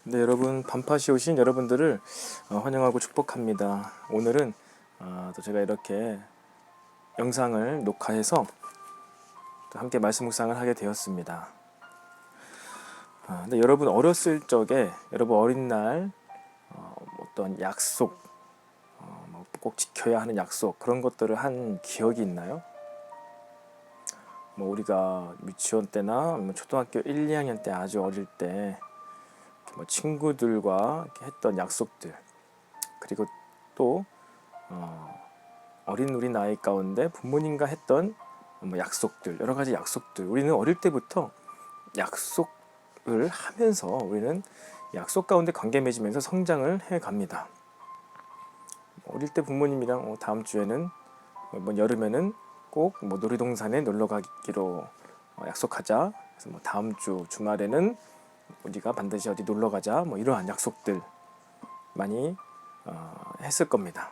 네, 여러분 반팟이 오신 여러분들을 환영하고 축복합니다. 오늘은 또 제가 이렇게 영상을 녹화해서 또 함께 말씀 묵상을 하게 되었습니다. 근데 여러분 어렸을 적에 여러분 어린 날 어떤 약속, 뭐꼭 지켜야 하는 약속 그런 것들을 한 기억이 있나요? 뭐 우리가 유치원 때나 초등학교 1, 2학년 때 아주 어릴 때 뭐 친구들과 했던 약속들, 그리고 또 어린 우리 나이 가운데 부모님과 했던 뭐 약속들, 여러 가지 약속들, 우리는 어릴 때부터 약속을 하면서 우리는 약속 가운데 관계 맺으면서 성장을 해 갑니다. 어릴 때 부모님이랑 다음 주에는 뭐 여름에는 꼭 뭐 놀이동산에 놀러 가기로 약속하자. 그래서 뭐 다음 주 주말에는 우리가 반드시 어디 놀러 가자. 뭐 이러한 약속들 많이 했을 겁니다.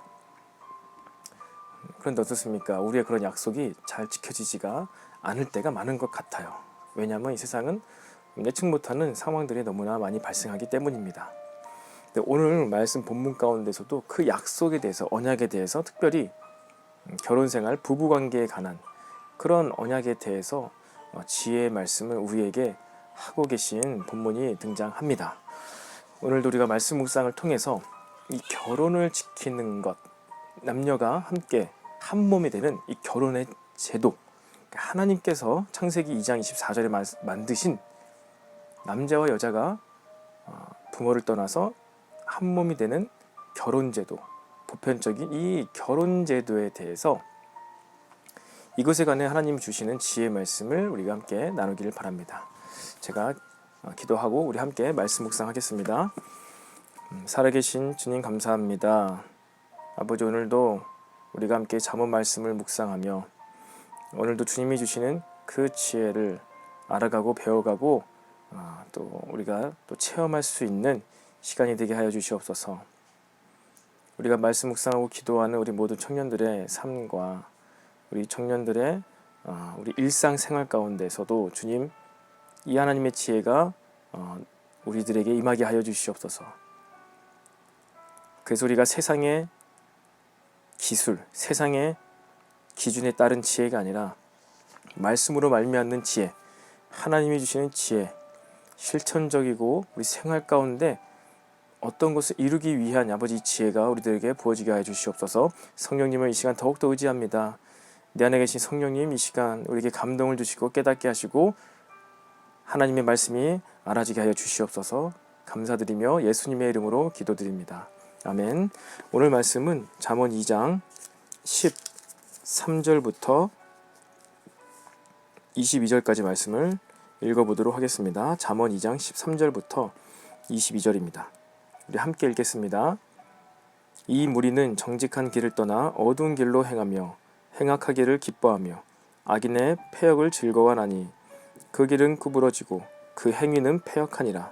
그런데 어떻습니까? 우리의 그런 약속이 잘 지켜지지가 않을 때가 많은 것 같아요. 왜냐하면 이 세상은 예측 못하는 상황들이 너무나 많이 발생하기 때문입니다. 근데 오늘 말씀 본문 가운데서도 그 약속에 대해서, 언약에 대해서, 특별히 결혼생활, 부부관계에 관한 그런 언약에 대해서 지혜의 말씀을 우리에게 하고 계신 본문이 등장합니다. 오늘도 우리가 말씀 묵상을 통해서 이 결혼을 지키는 것, 남녀가 함께 한 몸이 되는 이 결혼의 제도, 하나님께서 창세기 2장 24절에 만드신 남자와 여자가 부모를 떠나서 한 몸이 되는 결혼제도, 보편적인 이 결혼제도에 대해서 이것에 관해 하나님 주시는 지혜의 말씀을 우리가 함께 나누기를 바랍니다. 제가 기도하고 우리 함께 말씀 묵상하겠습니다. 살아계신 주님 감사합니다. 아버지, 오늘도 우리가 함께 잠언 말씀을 묵상하며 오늘도 주님이 주시는 그 지혜를 알아가고 배워가고 또 우리가 또 체험할 수 있는 시간이 되게 하여 주시옵소서. 우리가 말씀 묵상하고 기도하는 우리 모든 청년들의 삶과 우리 청년들의 우리 일상생활 가운데서도 주님, 이 하나님의 지혜가 우리들에게 임하게 하여 주시옵소서. 그래서 우리가 세상의 기술, 세상의 기준에 따른 지혜가 아니라 말씀으로 말미암는 지혜, 하나님이 주시는 지혜, 실천적이고 우리 생활 가운데 어떤 것을 이루기 위한 아버지 지혜가 우리들에게 부어지게 하여 주시옵소서. 성령님을 이 시간 더욱더 의지합니다. 내 안에 계신 성령님, 이 시간 우리에게 감동을 주시고 깨닫게 하시고 하나님의 말씀이 알아지게 하여 주시옵소서. 감사드리며 예수님의 이름으로 기도드립니다. 아멘. 오늘 말씀은 잠언 2장 13절부터 22절까지 말씀을 읽어보도록 하겠습니다. 잠언 2장 13절부터 22절입니다. 우리 함께 읽겠습니다. 이 무리는 정직한 길을 떠나 어두운 길로 행하며 행악하기를 기뻐하며 악인의 패역을 즐거워하나니 그 길은 구부러지고 그 행위는 패역하니라.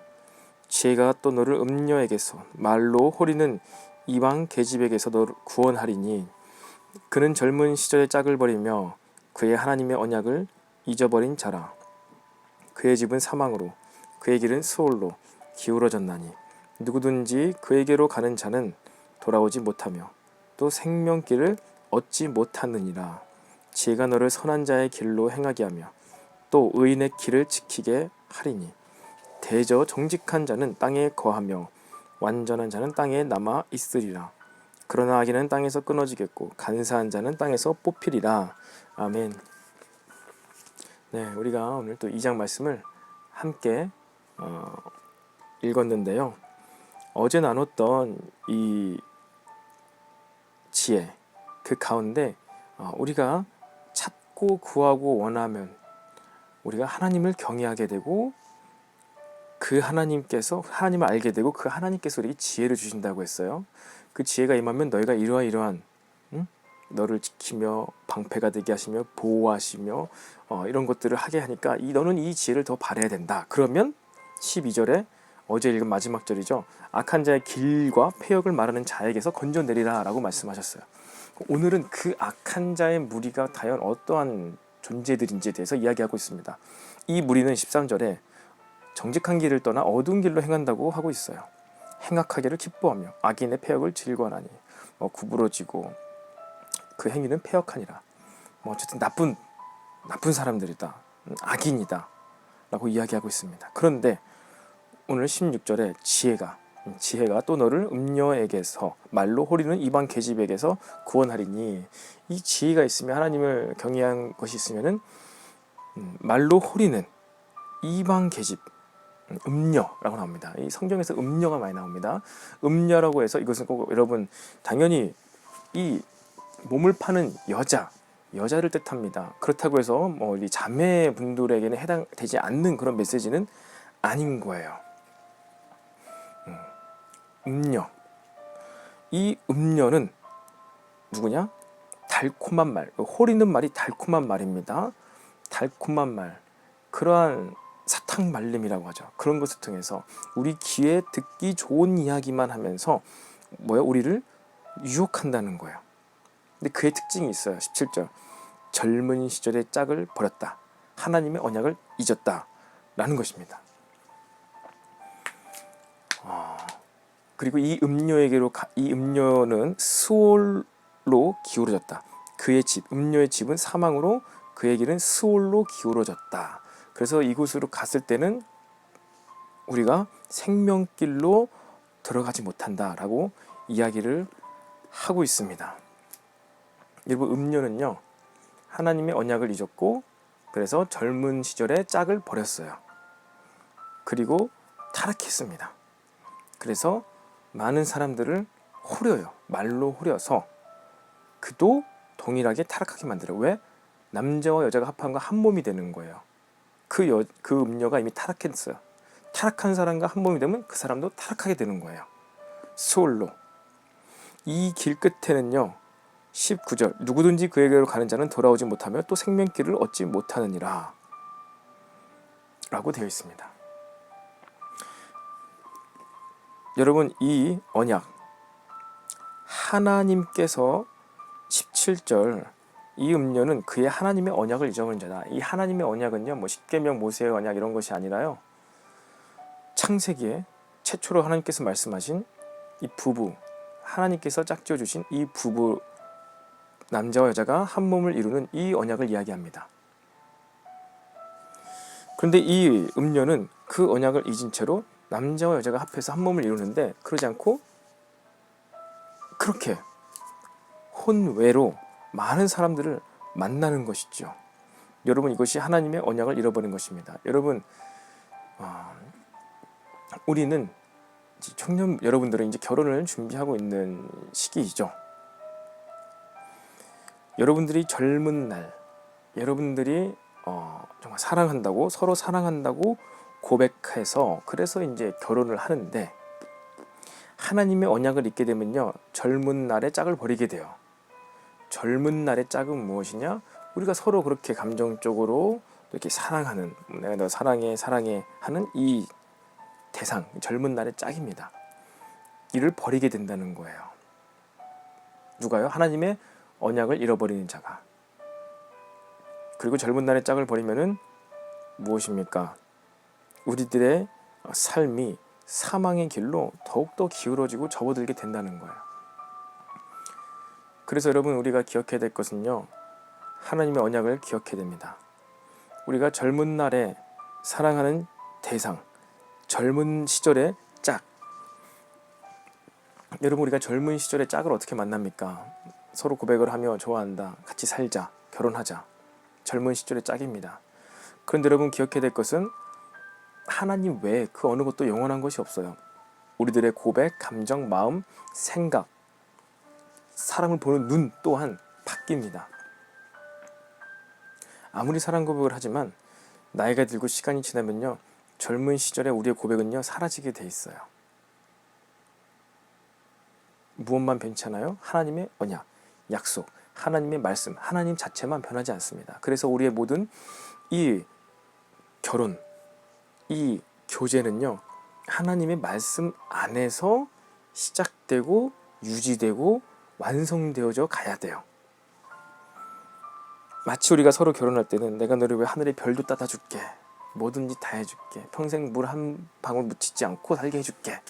지혜가 또 너를 음녀에게서, 말로 호리는 이방 계집에게서 너를 구원하리니 그는 젊은 시절의 짝을 버리며 그의 하나님의 언약을 잊어버린 자라. 그의 집은 사망으로 그의 길은 수올로 기울어졌나니 누구든지 그에게로 가는 자는 돌아오지 못하며 또 생명길을 얻지 못하느니라. 지혜가 너를 선한 자의 길로 행하게 하며 또 의인의 길을 지키게 하리니 대저 정직한 자는 땅에 거하며 완전한 자는 땅에 남아 있으리라. 그러나 악인은 땅에서 끊어지겠고 간사한 자는 땅에서 뽑히리라. 아멘. 네, 우리가 오늘 또 2장 말씀을 함께 읽었는데요. 어제 나눴던 이 지혜, 그 가운데 우리가 찾고 구하고 원하면 우리가 하나님을 경외하게 되고 그 하나님께서 하나님을 알게 되고 그 하나님께서 우리에게 지혜를 주신다고 했어요. 그 지혜가 임하면 너희가 이러한 너를 지키며 방패가 되게 하시며 보호하시며 이런 것들을 하게 하니까 너는 이 지혜를 더 바라야 된다. 그러면 12절에 어제 읽은 마지막 절이죠. 악한 자의 길과 패역을 말하는 자에게서 건져내리라 라고 말씀하셨어요. 오늘은 그 악한 자의 무리가 과연 어떠한 존재들인지에 대해서 이야기하고 있습니다. 이 무리는 13절에 정직한 길을 떠나 어두운 길로 행한다고 하고 있어요. 행악하기를 기뻐하며 악인의 패역을 즐거워하니 구부러지고 그 행위는 패역하니라. 어쨌든 나쁜 사람들이다, 악인이다 라고 이야기하고 있습니다. 그런데 오늘 16절에 지혜가 또 너를 음녀에게서 말로 호리는 이방 계집에게서 구원하리니, 이 지혜가 있으면, 하나님을 경외한 것이 있으면은 말로 호리는 이방 계집, 음녀라고 나옵니다. 이 성경에서 음녀가 많이 나옵니다. 음녀라고 해서 이것은 꼭 여러분 당연히 이 몸을 파는 여자를 뜻합니다. 그렇다고 해서 이 자매분들에게는 해당되지 않는 그런 메시지는 아닌 거예요. 음녀, 이 음녀는 누구냐? 달콤한 말, 호리는 말이 달콤한 말입니다. 달콤한 말, 그러한 사탕 말림이라고 하죠. 그런 것을 통해서 우리 귀에 듣기 좋은 이야기만 하면서 우리를 유혹한다는 거예요. 근데 그의 특징이 있어요. 17절, 젊은 시절의 짝을 버렸다, 하나님의 언약을 잊었다 라는 것입니다. 그리고 이 음녀는 스올로 기울어졌다. 그의 집, 음녀의 집은 사망으로, 그의 길은 스올로 기울어졌다. 그래서 이곳으로 갔을 때는 우리가 생명길로 들어가지 못한다라고 이야기를 하고 있습니다. 여러분, 음녀는요, 하나님의 언약을 잊었고, 그래서 젊은 시절에 짝을 버렸어요. 그리고 타락했습니다. 그래서 많은 사람들을 호려요. 말로 호려서 그도 동일하게 타락하게 만들어요. 왜? 남자와 여자가 합한 거 한 몸이 되는 거예요. 그 음녀가 이미 타락했어요. 타락한 사람과 한 몸이 되면 그 사람도 타락하게 되는 거예요. 스올로. 이 길 끝에는요, 19절, 누구든지 그에게로 가는 자는 돌아오지 못하며 또 생명길을 얻지 못하느니라 라고 되어 있습니다. 여러분, 이 언약, 하나님께서 17절, 이 음녀는 그의 하나님의 언약을 잊어버린 자다. 이 하나님의 언약은요, 십계명, 모세의 언약 이런 것이 아니라요, 창세기에 최초로 하나님께서 말씀하신 이 부부, 하나님께서 짝지어 주신 이 부부, 남자와 여자가 한 몸을 이루는 이 언약을 이야기합니다. 그런데 이 음녀는 그 언약을 잊은 채로 남자와 여자가 합해서 한 몸을 이루는데, 그러지 않고 그렇게 혼외로 많은 사람들을 만나는 것이죠. 여러분, 이것이 하나님의 언약을 잃어버린 것입니다. 여러분, 우리는 청년 여러분들은 이제 결혼을 준비하고 있는 시기이죠. 여러분들이 젊은 날, 여러분들이 정말 사랑한다고, 서로 사랑한다고 고백해서 그래서 이제 결혼을 하는데, 하나님의 언약을 잊게 되면요, 젊은 날의 짝을 버리게 돼요. 젊은 날의 짝은 무엇이냐? 우리가 서로 그렇게 감정적으로 이렇게 사랑하는, 내가 너 사랑해 하는 이 대상, 젊은 날의 짝입니다. 이를 버리게 된다는 거예요. 누가요? 하나님의 언약을 잃어버리는 자가. 그리고 젊은 날의 짝을 버리면은 무엇입니까? 우리들의 삶이 사망의 길로 더욱더 기울어지고 접어들게 된다는 거예요. 그래서 여러분, 우리가 기억해야 될 것은요, 하나님의 언약을 기억해야 됩니다. 우리가 젊은 날에 사랑하는 대상, 젊은 시절의 짝. 여러분, 우리가 젊은 시절의 짝을 어떻게 만납니까? 서로 고백을 하며 좋아한다, 같이 살자, 결혼하자. 젊은 시절의 짝입니다. 그런데 여러분, 기억해야 될 것은 하나님 외에 그 어느 것도 영원한 것이 없어요. 우리들의 고백, 감정, 마음, 생각, 사람을 보는 눈 또한 바뀝니다. 아무리 사랑 고백을 하지만 나이가 들고 시간이 지나면요, 젊은 시절에 우리의 고백은요, 사라지게 돼 있어요. 무엇만 변찮아요? 하나님의 언약, 약속, 하나님의 말씀, 하나님 자체만 변하지 않습니다. 그래서 우리의 모든 이 결혼, 이 교제는요, 하나님의 말씀 안에서 시작되고 유지되고 완성되어져 가야 돼요. 마치 우리가 서로 결혼할 때는 내가 너를 왜 하늘의 별도 따다 줄게, 뭐든지 다 해줄게. 평생 물 한 방울 묻히지 않고 살게 해줄게.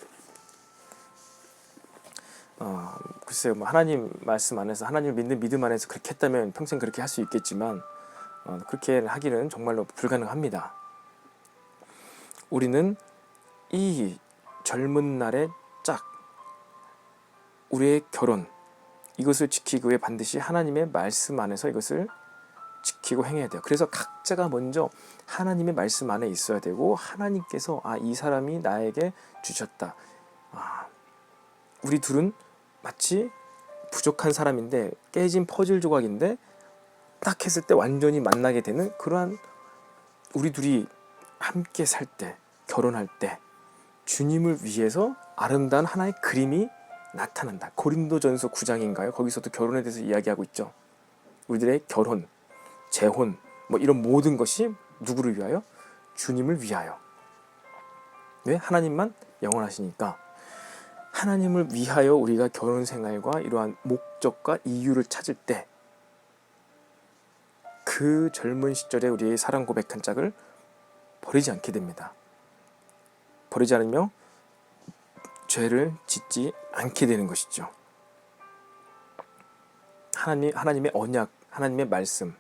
글쎄요, 뭐 하나님 말씀 안에서, 하나님을 믿는 믿음 안에서 그렇게 했다면 평생 그렇게 할 수 있겠지만 그렇게 하기는 정말로 불가능합니다. 우리는 이 젊은 날의 짝, 우리의 결혼, 이것을 지키기 위해 반드시 하나님의 말씀 안에서 이것을 지키고 행해야 돼요. 그래서 각자가 먼저 하나님의 말씀 안에 있어야 되고, 하나님께서 이 사람이 나에게 주셨다. 우리 둘은 마치 부족한 사람인데, 깨진 퍼즐 조각인데 딱 했을 때 완전히 만나게 되는 그러한, 우리 둘이 함께 살 때, 결혼할 때 주님을 위해서 아름다운 하나의 그림이 나타난다. 고린도전서 9장인가요? 거기서도 결혼에 대해서 이야기하고 있죠. 우리들의 결혼, 재혼, 뭐 이런 모든 것이 누구를 위하여? 주님을 위하여. 왜? 하나님만 영원하시니까. 하나님을 위하여 우리가 결혼 생활과 이러한 목적과 이유를 찾을 때, 그 젊은 시절에 우리의 사랑 고백한 짝을 버리지 않게 됩니다. 버리지 않으며 죄를 짓지 않게 되는 것이죠. 하나님의 언약, 하나님의 말씀을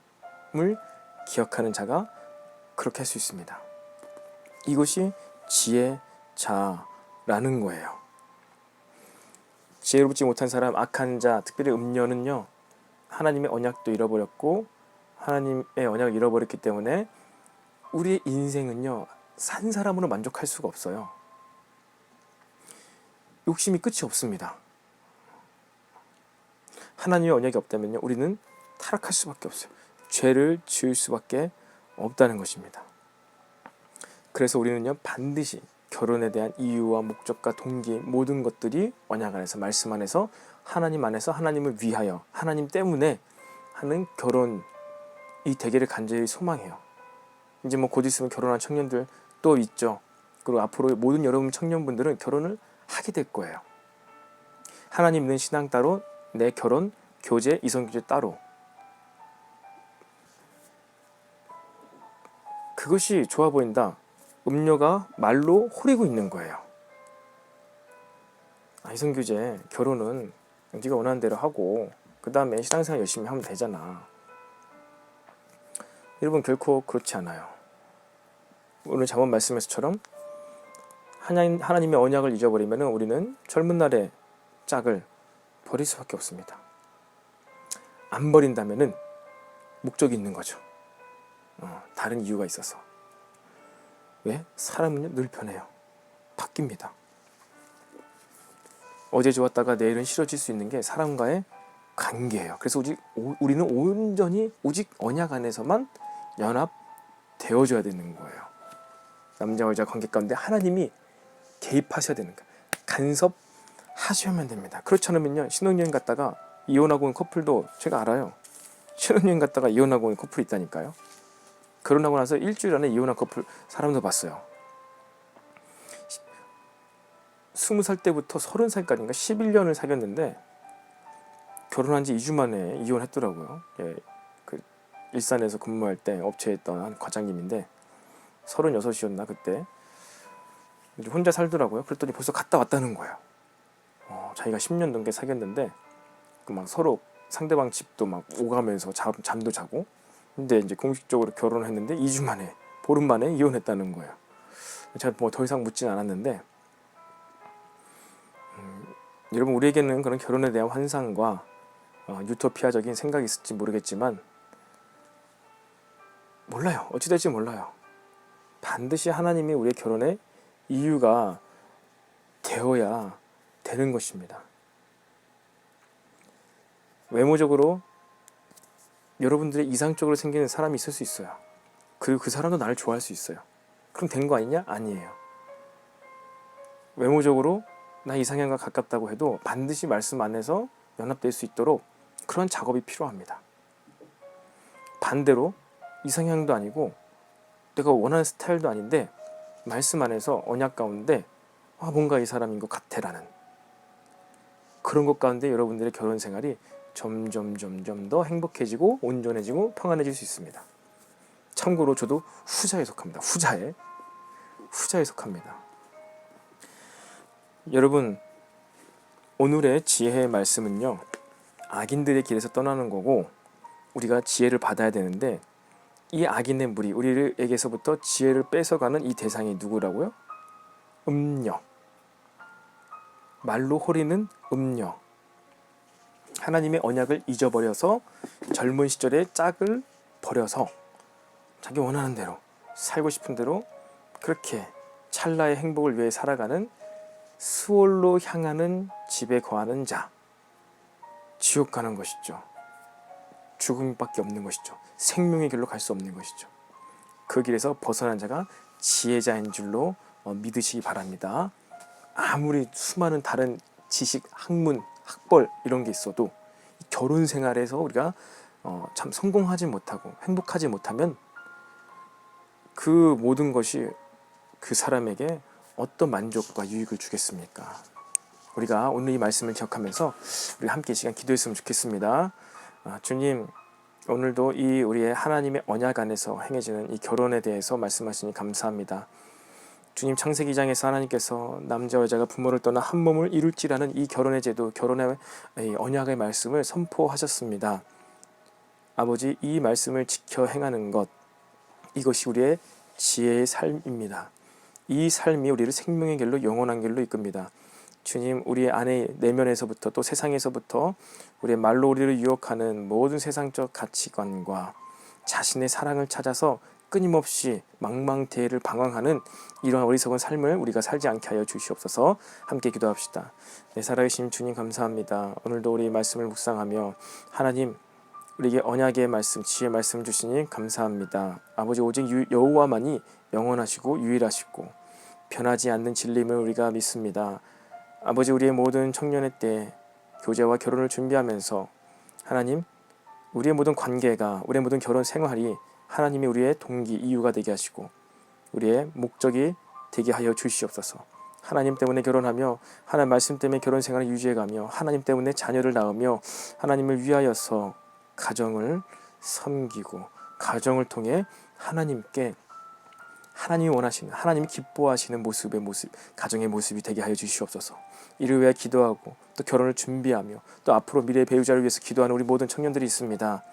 기억하는 자가 그렇게 할 수 있습니다. 이것이 지혜자라는 거예요. 지혜롭지 못한 사람, 악한 자, 특별히 음녀는요, 하나님의 언약도 잃어버렸고 하나님의 언약을 잃어버렸기 때문에 우리의 인생은요, 산 사람으로 만족할 수가 없어요. 욕심이 끝이 없습니다. 하나님의 언약이 없다면요, 우리는 타락할 수밖에 없어요. 죄를 지을 수밖에 없다는 것입니다. 그래서 우리는요, 반드시 결혼에 대한 이유와 목적과 동기, 모든 것들이 언약 안에서, 말씀 안에서, 하나님 안에서 하나님을 위하여, 하나님 때문에 하는 결혼이 되기를 간절히 소망해요. 이제 뭐 곧 있으면 결혼한 청년들 또 있죠. 그리고 앞으로 모든 여러분 청년분들은 결혼을 하게 될 거예요. 하나님 있는 신앙 따로, 내 결혼, 교제, 이성교제 따로. 그것이 좋아 보인다. 음료가 말로 호리고 있는 거예요. 이성교제, 결혼은 네가 원하는 대로 하고 그 다음에 신앙생활 열심히 하면 되잖아. 여러분, 결코 그렇지 않아요. 오늘 저번 말씀에서처럼 하나님의 언약을 잊어버리면 우리는 젊은 날의 짝을 버릴 수밖에 없습니다. 안 버린다면 목적이 있는 거죠. 다른 이유가 있어서. 왜? 사람은 늘 변해요. 바뀝니다. 어제 좋았다가 내일은 싫어질 수 있는 게 사람과의 관계예요. 그래서 우리는 온전히 오직 언약 안에서만 연합되어져야 되는 거예요. 남자와 여자 관계 가운데 하나님이 개입하셔야 되는 거예요. 간섭하셔야만 됩니다. 그렇지 않으면요, 신혼여행 갔다가 이혼하고 온 커플도 제가 알아요. 신혼여행 갔다가 이혼하고 온 커플이 있다니까요. 결혼하고 나서 일주일 안에 이혼한 커플 사람도 봤어요. 20살 때부터 30살까지인가 11년을 사귀었는데 결혼한 지 2주 만에 이혼했더라고요. 그 일산에서 근무할 때 업체에 있던 한 과장님인데 36이었나 그때. 혼자 살더라고요. 그랬더니 벌써 갔다 왔다는 거예요. 자기가 10년 넘게 사귀었는데 막 서로 상대방 집도 막 오가면서 잠도 자고. 근데 이제 공식적으로 결혼을 했는데 2주 만에, 보름 만에 이혼했다는 거예요. 제가 뭐 더 이상 묻진 않았는데, 여러분, 우리에게는 그런 결혼에 대한 환상과 유토피아적인 생각이 있을지 모르겠지만, 몰라요. 어찌 될지 몰라요. 반드시 하나님이 우리의 결혼의 이유가 되어야 되는 것입니다. 외모적으로 여러분들의 이상적으로 생기는 사람이 있을 수 있어요. 그리고 그 사람도 나를 좋아할 수 있어요. 그럼 된 거 아니냐? 아니에요. 외모적으로 나 이상형과 가깝다고 해도 반드시 말씀 안에서 연합될 수 있도록 그런 작업이 필요합니다. 반대로 이상형도 아니고 내가 원하는 스타일도 아닌데 말씀 안에서 언약 가운데 뭔가 이 사람인 것 같아라는 그런 것 가운데 여러분들의 결혼 생활이 점점 더 행복해지고 온전해지고 평안해질 수 있습니다. 참고로 저도 후자에 속합니다. 후자에 속합니다. 여러분, 오늘의 지혜의 말씀은요, 악인들의 길에서 떠나는 거고 우리가 지혜를 받아야 되는데, 이 악인의 무리, 우리에게서부터 지혜를 뺏어가는 이 대상이 누구라고요? 음녀. 말로 호리는 음녀. 하나님의 언약을 잊어버려서 젊은 시절에 짝을 버려서 자기 원하는 대로, 살고 싶은 대로 그렇게 찰나의 행복을 위해 살아가는, 수월로 향하는 집에 거하는 자, 지옥 가는 것이죠. 죽음밖에 없는 것이죠. 생명의 길로 갈 수 없는 것이죠. 그 길에서 벗어난 자가 지혜자인 줄로 믿으시기 바랍니다. 아무리 수많은 다른 지식, 학문, 학벌 이런 게 있어도 결혼 생활에서 우리가 참 성공하지 못하고 행복하지 못하면 그 모든 것이 그 사람에게 어떤 만족과 유익을 주겠습니까? 우리가 오늘 이 말씀을 기억하면서 우리 함께 시간 기도했으면 좋겠습니다. 주님, 오늘도 이 우리의 하나님의 언약 안에서 행해지는 이 결혼에 대해서 말씀하시니 감사합니다. 주님, 창세기 2장에서 하나님께서 남자와 여자가 부모를 떠나 한 몸을 이룰지라는 이 결혼의 제도, 결혼의 언약의 말씀을 선포하셨습니다. 아버지, 이 말씀을 지켜 행하는 것, 이것이 우리의 지혜의 삶입니다. 이 삶이 우리를 생명의 길로, 영원한 길로 이끕니다. 주님, 우리의 안의 내면에서부터 또 세상에서부터 우리의 말로 우리를 유혹하는 모든 세상적 가치관과 자신의 사랑을 찾아서 끊임없이 망망대해를 방황하는 이러한 어리석은 삶을 우리가 살지 않게 하여 주시옵소서. 함께 기도합시다. 네, 살아계신 주님 감사합니다. 오늘도 우리 말씀을 묵상하며 하나님, 우리에게 언약의 말씀, 지혜의 말씀 주시니 감사합니다. 아버지, 오직 여호와만이 영원하시고 유일하시고 변하지 않는 진리임을 우리가 믿습니다. 아버지, 우리의 모든 청년의 때 교제와 결혼을 준비하면서 하나님, 우리의 모든 관계가, 우리의 모든 결혼 생활이 하나님이 우리의 동기, 이유가 되게 하시고 우리의 목적이 되게 하여 주시옵소서. 하나님 때문에 결혼하며 하나님 말씀 때문에 결혼 생활을 유지해가며 하나님 때문에 자녀를 낳으며 하나님을 위하여서 가정을 섬기고 가정을 통해 하나님께, 하나님이 원하시는, 하나님이 기뻐하시는 모습, 가정의 모습이 되게 하여 주시옵소서. 이를 위해 기도하고 또 결혼을 준비하며 또 앞으로 미래의 배우자를 위해서 기도하는 우리 모든 청년들이 있습니다.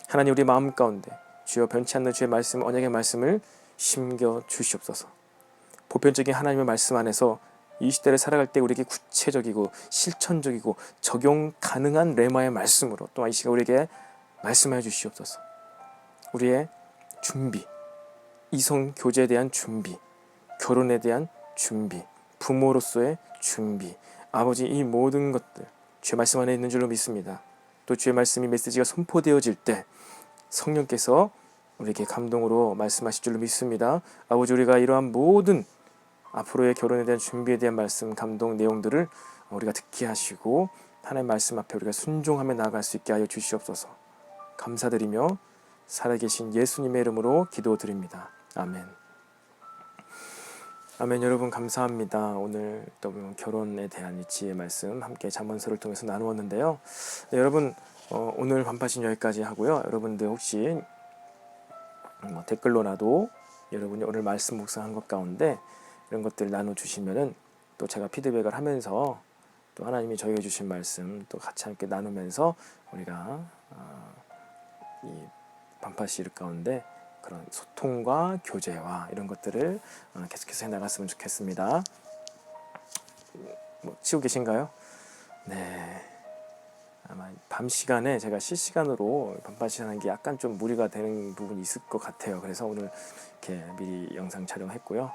하나님, 우리 마음 가운데 주여 변치 않는 주의 말씀, 언약의 말씀을 심겨 주시옵소서. 보편적인 하나님의 말씀 안에서 이 시대를 살아갈 때 우리에게 구체적이고 실천적이고 적용 가능한 레마의 말씀으로 또한 이 시간 우리에게 말씀하여 주시옵소서. 우리의 준비, 이성 교제에 대한 준비, 결혼에 대한 준비, 부모로서의 준비, 아버지, 이 모든 것들 주의 말씀 안에 있는 줄로 믿습니다. 또 주의 말씀이, 메시지가 선포되어질 때 성령께서 우리에게 감동으로 말씀하실 줄로 믿습니다. 아버지, 우리가 이러한 모든 앞으로의 결혼에 대한 준비에 대한 말씀, 감동 내용들을 우리가 듣게 하시고 하나님의 말씀 앞에 우리가 순종하며 나아갈 수 있게 하여 주시옵소서. 감사드리며 살아계신 예수님의 이름으로 기도드립니다. 아멘. 아멘. 여러분 감사합니다. 오늘 또 결혼에 대한 이 지혜의 말씀 함께 잠언서를 통해서 나누었는데요. 네, 여러분 오늘 반파신 여기까지 하고요. 여러분들 혹시 댓글로라도 여러분이 오늘 말씀 묵상한 것 가운데 이런 것들 나눠주시면은 또 제가 피드백을 하면서 또 하나님이 저희에게 주신 말씀 또 같이 함께 나누면서 우리가 이 반파시 가운데 그런 소통과 교제와 이런 것들을 계속해서 해나갔으면 좋겠습니다. 치고 계신가요? 네. 아마 밤 시간에 제가 실시간으로 반파시 하는 게 약간 좀 무리가 되는 부분이 있을 것 같아요. 그래서 오늘 이렇게 미리 영상 촬영했고요.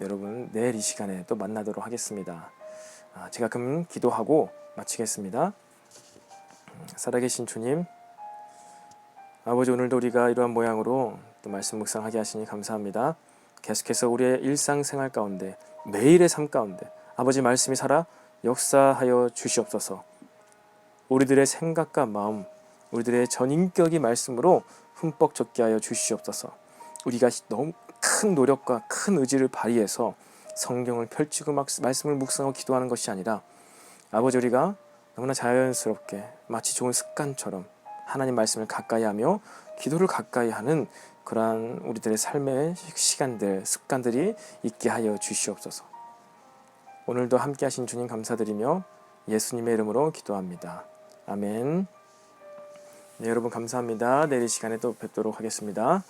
여러분 내일 이 시간에 또 만나도록 하겠습니다. 제가 그럼 기도하고 마치겠습니다. 살아계신 주님, 아버지, 오늘도 우리가 이러한 모양으로 또 말씀 묵상하게 하시니 감사합니다. 계속해서 우리의 일상생활 가운데, 매일의 삶 가운데 아버지 말씀이 살아 역사하여 주시옵소서. 우리들의 생각과 마음, 우리들의 전인격이 말씀으로 흠뻑 젖게 하여 주시옵소서. 우리가 너무 큰 노력과 큰 의지를 발휘해서 성경을 펼치고 말씀을 묵상하고 기도하는 것이 아니라 아버지, 우리가 너무나 자연스럽게 마치 좋은 습관처럼 하나님 말씀을 가까이 하며 기도를 가까이 하는 그러한 우리들의 삶의 시간들, 습관들이 있게 하여 주시옵소서. 오늘도 함께 하신 주님 감사드리며 예수님의 이름으로 기도합니다. 아멘. 네, 여러분 감사합니다. 내일 이 시간에 또 뵙도록 하겠습니다.